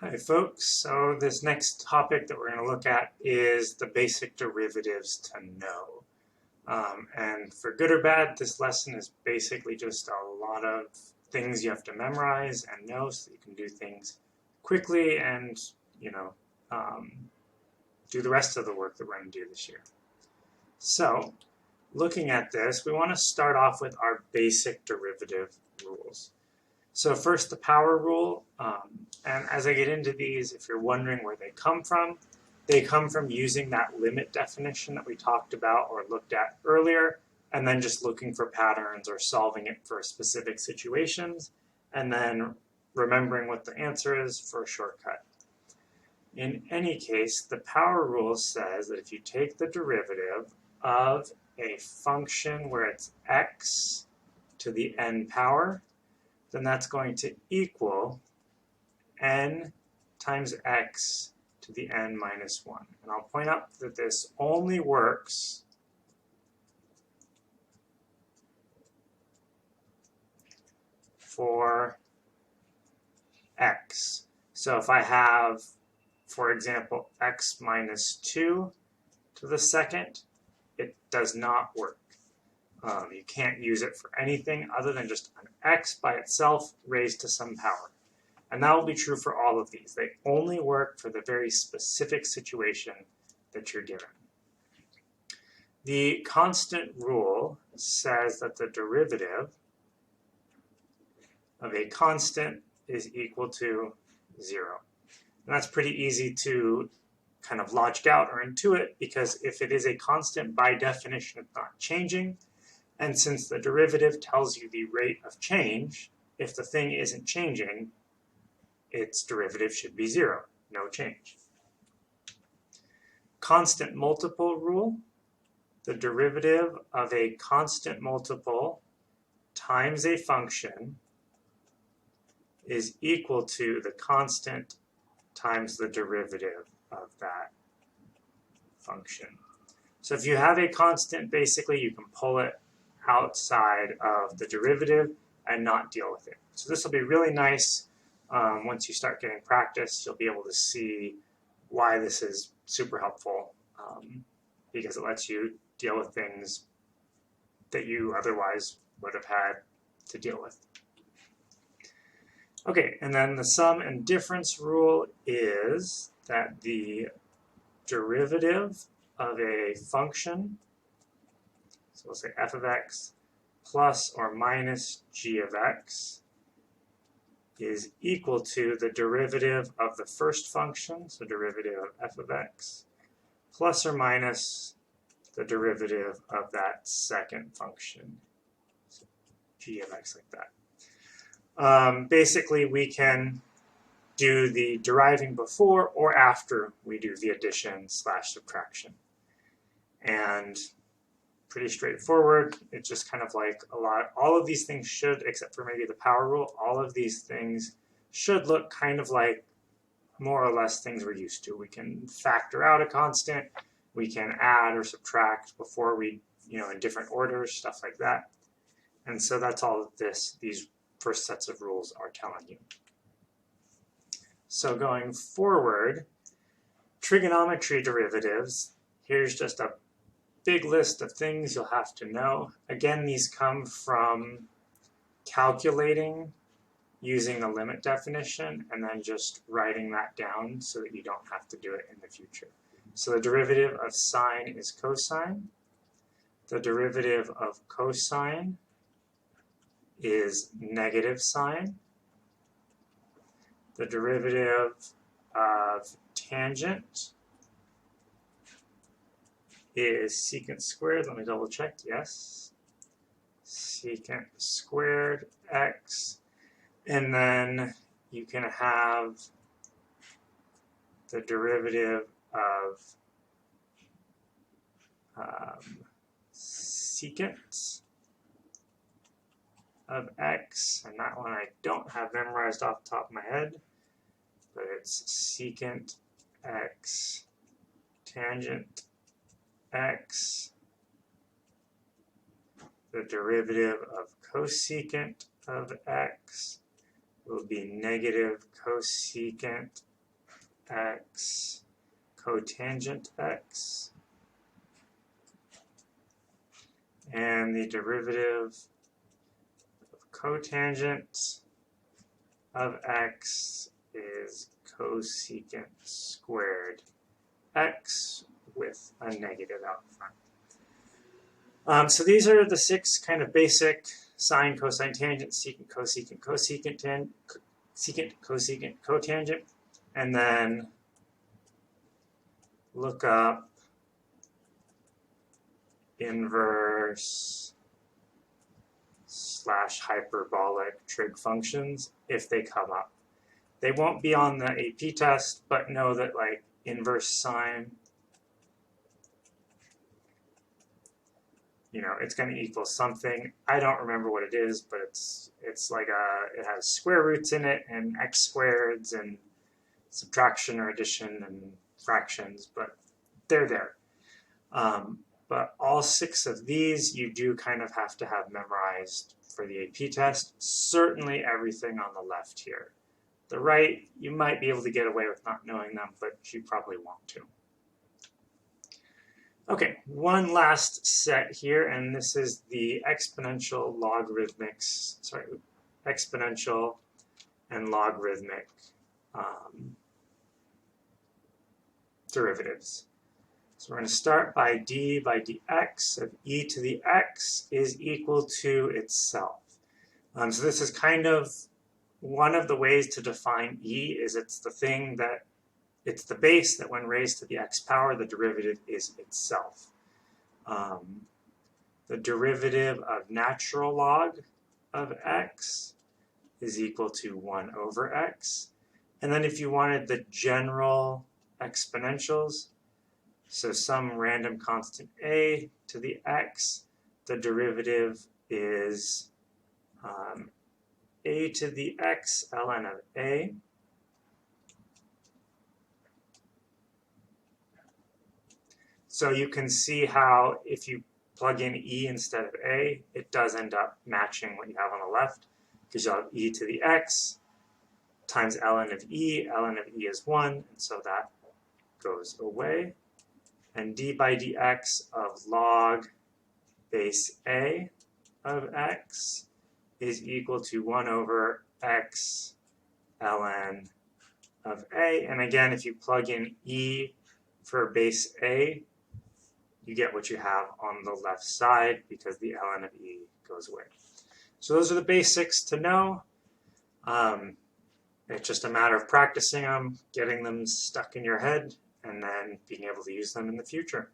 Hi folks, so this next topic that we're going to look at is the basic derivatives to know. And for good or bad, this lesson is basically just a lot of things you have to memorize and know so that you can do things quickly and, you know, um, do the rest of the work that we're going to do this year. So looking at this, we want to start off with our basic derivative rules. So first, the power rule, and as I get into these, if you're wondering where they come from using that limit definition that we talked about or looked at earlier, and then just looking for patterns or solving it for specific situations, and then remembering what the answer is for a shortcut. In any case, the power rule says that if you take the derivative of a function where it's x to the n power, then that's going to equal n times x to the n minus 1. And I'll point out that this only works for x. So if I have, for example, x minus 2 to the second, it does not work. You can't use it for anything other than just an x by itself raised to some power. And that will be true for all of these. They only work for the very specific situation that you're given. The constant rule says that the derivative of a constant is equal to 0. And that's pretty easy to kind of logic out or intuit, because if it is a constant, by definition, it's not changing. And since the derivative tells you the rate of change, if the thing isn't changing, its derivative should be 0, no change. Constant multiple rule, the derivative of a constant multiple times a function is equal to the constant times the derivative of that function. So if you have a constant, basically you can pull it outside of the derivative and not deal with it. So this will be really nice. Once you start getting practice, you'll be able to see why this is super helpful, because it lets you deal with things that you otherwise would have had to deal with. Okay, and then the sum and difference rule is that the derivative of a function, so we'll say f of x plus or minus g of x, is equal to the derivative of the first function, so derivative of f of x, plus or minus the derivative of that second function, so g of x like that. Basically, we can do the deriving before or after we do the addition / subtraction. And pretty straightforward. It's just kind of like all of these things should, except for maybe the power rule, all of these things should look kind of like more or less things we're used to. We can factor out a constant, we can add or subtract before we, in different orders, stuff like that. And so that's all of these first sets of rules are telling you. So going forward, trigonometry derivatives, here's just a big list of things you'll have to know. Again, these come from calculating using the limit definition and then just writing that down so that you don't have to do it in the future. So the derivative of sine is cosine. The derivative of cosine is negative sine. The derivative of tangent is secant squared. Let me double check. Yes. Secant squared x. And then you can have the derivative of secant of x. And that one I don't have memorized off the top of my head, but it's secant x tangent x. The derivative of cosecant of x will be negative cosecant x cotangent x, and the derivative of cotangent of x is cosecant squared x with a negative out front. So these are the 6 kind of basic sine, cosine, tangent, secant, cosecant, cosecant, secant, cosecant, cotangent, and then look up inverse / hyperbolic trig functions if they come up. They won't be on the AP test, but know that like inverse sine, you know, it's going to equal something. I don't remember what it is, but it's like it has square roots in it and x squareds and subtraction or addition and fractions, but they're there. But all 6 of these you do kind of have to have memorized for the AP test. Certainly everything on the left here. The right, you might be able to get away with not knowing them, but you probably want to. Okay, one last set here, and this is the exponential and logarithmic derivatives. So we're going to start by d by dx of e to the x is equal to itself. So this is kind of one of the ways to define e is it's the base that when raised to the x power, the derivative is itself. The derivative of natural log of x is equal to 1 over x. And then if you wanted the general exponentials, so some random constant a to the x, the derivative is a to the x ln of a. So you can see how if you plug in e instead of a, it does end up matching what you have on the left, because you'll have e to the x times ln of e. Ln of e is 1, and so that goes away. And d by dx of log base a of x is equal to 1 over x ln of a. And again, if you plug in e for base a, you get what you have on the left side because the ln of e goes away. So those are the basics to know. It's just a matter of practicing them, getting them stuck in your head, and then being able to use them in the future.